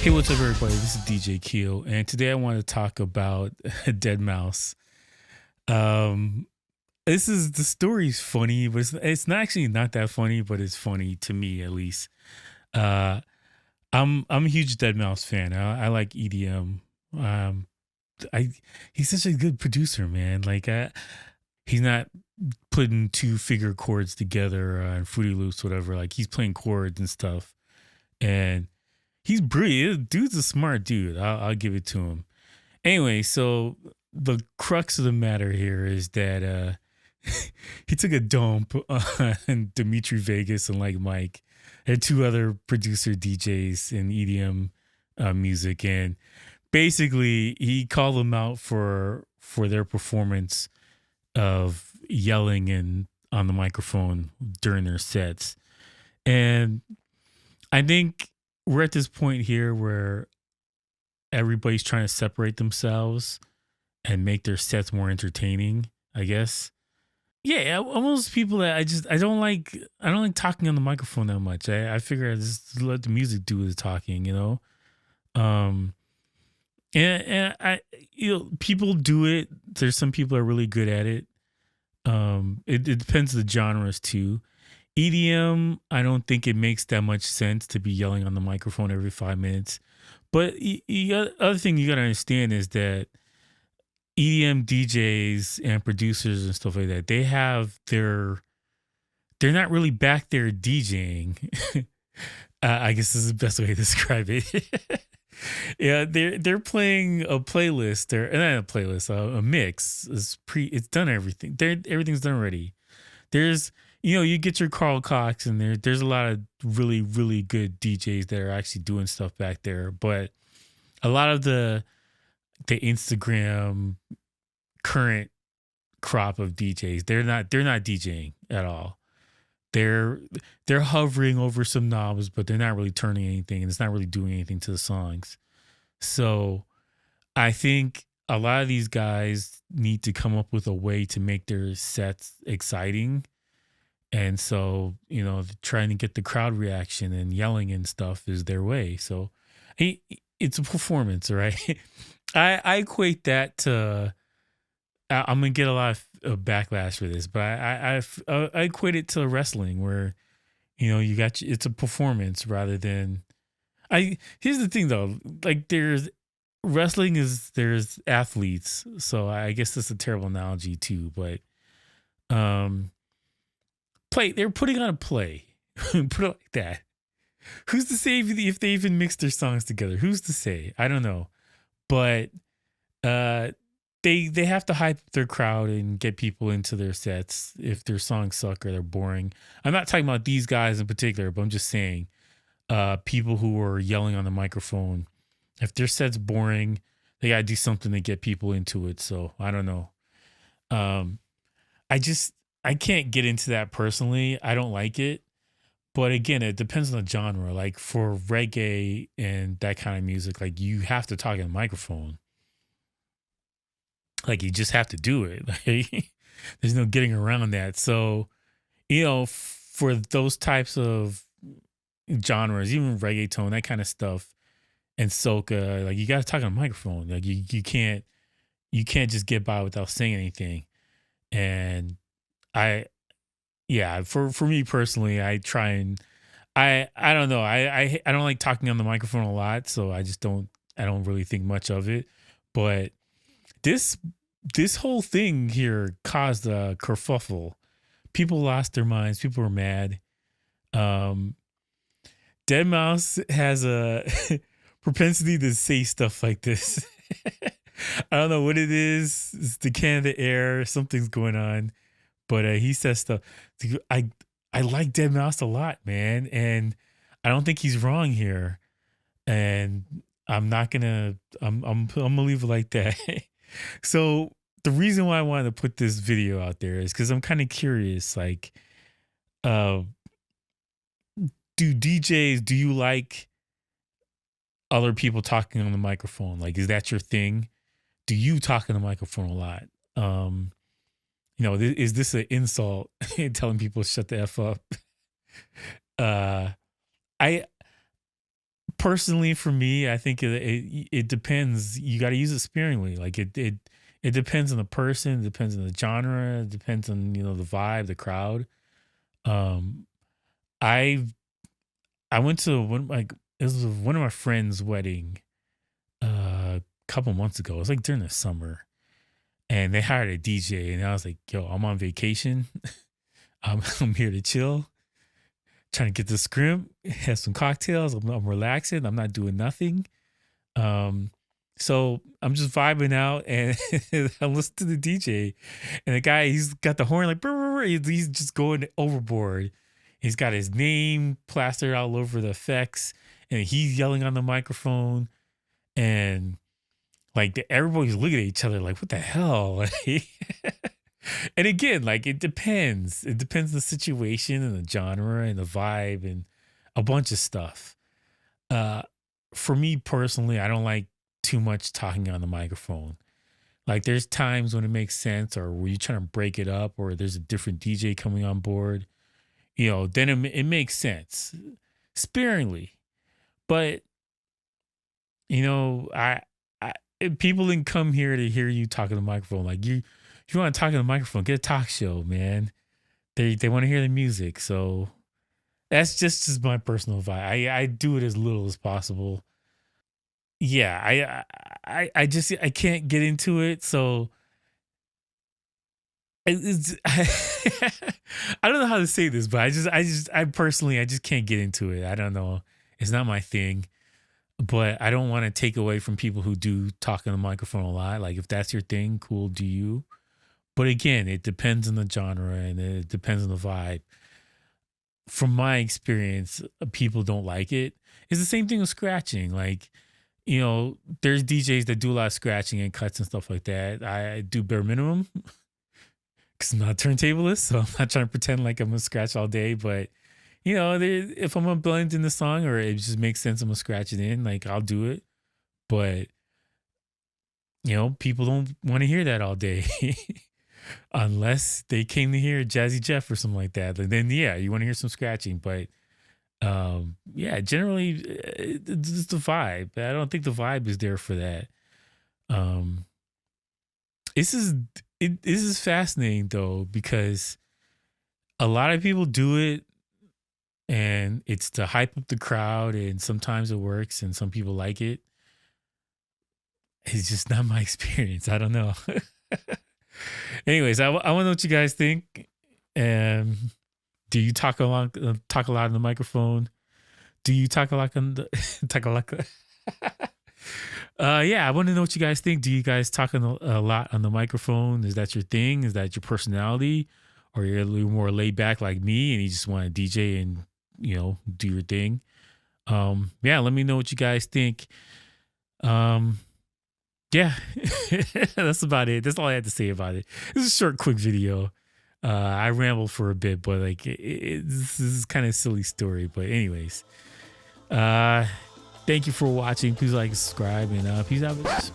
Hey, what's up, everybody? This is DJ Keel, and today I want to talk about Dead Mouse. Um, this is the story's funny, but it's not actually not that funny, but it's funny to me at least. Uh, I'm a huge Dead Mouse fan. I like EDM. Um, I He's such a good producer, man. He's not putting two figure chords together and Fruity Loops, whatever. Like he's playing chords and stuff, and he's brilliant. Dude's a smart dude. I'll give it to him. Anyway, so the crux of the matter here is that he took a dump on Dimitri Vegas and like Mike and two other producer DJs in EDM music, and basically he called them out for their performance of yelling and on the microphone during their sets. And I think we're at this point here where everybody's trying to separate themselves and make their sets more entertaining, I guess. Yeah, almost people that I don't like talking on the microphone that much. I figure I just let the music do the talking, you know? Um and I people do it. There's some people are really good at it. It depends on the genres too. EDM, I don't think it makes that much sense to be yelling on the microphone every 5 minutes. But other thing you gotta understand is that EDM DJs and producers and stuff like that, they're not really back there DJing. I guess this is the best way to describe it. Yeah, they're playing a playlist. They're not a playlist, a mix. It's done everything. Everything's done already. There's you get your Carl Cox and there's a lot of really really good DJs that are actually doing stuff back there, but a lot of the Instagram current crop of DJs, they're not DJing at all. They're they're hovering over some knobs, but they're not really turning anything, and it's not really doing anything to the songs. So I think a lot of these guys need to come up with a way to make their sets exciting. And so, trying to get the crowd reaction and yelling and stuff is their way. So he it's a performance, right? I equate that to I'm gonna get a lot of backlash for this, but I equate it to wrestling, where you got it's a performance rather than I. Here's the thing though, like there's athletes, so I guess that's a terrible analogy too, but um, they're putting on a play, put it like that. Who's to say if they even mix their songs together? Who's to say? I don't know, but uh they have to hype their crowd and get people into their sets if their songs suck or they're boring. I'm not talking about these guys in particular, but I'm just saying people who are yelling on the microphone, if their set's boring, they gotta do something to get people into it. So I don't know. Um I just I can't get into that personally. I don't like it. But again, it depends on the genre. Like for reggae and that kind of music, like you have to talk in a microphone. Like you just have to do it. Like there's no getting around that. So, for those types of genres, even reggaeton, that kind of stuff, and soca, like you got to talk on a microphone. Like you can't just get by without saying anything. And I yeah, for me personally, I try and I don't know. I don't like talking on the microphone a lot, so I don't really think much of it. But this this whole thing here caused a kerfuffle. People lost their minds. People were mad. Um, Dead Mouse has a propensity to say stuff like this. I don't know what it is. It's the can of the air. Something's going on, but he says stuff. I I like Dead Mouse a lot, man, and I don't think he's wrong here. And I'm not gonna. I'm gonna leave it like that. So the reason why I wanted to put this video out there is because I'm kind of curious. Like, uh, do you like other people talking on the microphone? Like, is that your thing? Do you talk on the microphone a lot? Um, is this an insult? Telling people to shut the f up? Uh, I Personally, for me, I think it depends. You got to use it sparingly. Like it depends on the person, it depends on the genre, it depends on the vibe, the crowd. Um, I I went to one like it was one of my friends' wedding a couple months ago. It was like during the summer, and they hired a DJ, and I was like, "Yo, I'm on vacation. I'm here to chill, trying to get the script, have some cocktails. I'm relaxing. I'm not doing nothing." Um, so I'm just vibing out, and I listen to the DJ, and the guy, he's got the horn like, "Brr, brr, brr," he's just going overboard. He's got his name plastered all over the effects, and he's yelling on the microphone, and like everybody's looking at each other like, "What the hell?" And again, like it depends. It depends on the situation and the genre and the vibe and a bunch of stuff. Uh, for me personally, I don't like too much talking on the microphone. Like there's times when it makes sense, or where you're trying to break it up, or there's a different DJ coming on board. Then it makes sense sparingly. But people didn't come here to hear you talk on the microphone. Like if you want to talk on the microphone, get a talk show, man. They want to hear the music, so that's just my personal vibe. I do it as little as possible. Yeah, I just I can't get into it, so it's I don't know how to say this, but I personally I just can't get into it. I don't know. It's not my thing, but I don't want to take away from people who do talk on the microphone a lot. Like if that's your thing, cool, do you? But again, it depends on the genre and it depends on the vibe. From my experience, people don't like it. It's the same thing with scratching. Like, there's DJs that do a lot of scratching and cuts and stuff like that. I do bare minimum because I'm not a turntablist, so I'm not trying to pretend like I'm gonna scratch all day. But if I'm gonna blend in the song or it just makes sense, I'm gonna scratch it in. Like I'll do it. But people don't want to hear that all day. Unless they came to hear Jazzy Jeff or something like that. Like, then yeah, you want to hear some scratching. But yeah, generally it's the vibe. I don't think the vibe is there for that. Um, this is this is fascinating though, because a lot of people do it and it's to hype up the crowd, and sometimes it works and some people like it. It's just not my experience. I don't know. Anyways, I want to know what you guys think. Um, do you talk a lot on the microphone? Do you talk a lot on the talk a lot? Yeah, I want to know what you guys think. Do you guys talk a lot on the microphone? Is that your thing? Is that your personality, or you're a little more laid back like me and you just want to DJ and do your thing? Yeah, let me know what you guys think. Um, yeah, that's about it. That's all I had to say about it. This is a short, quick video. I rambled for a bit, but like this is kind of a silly story. But anyways, thank you for watching. Please like, subscribe, and peace out.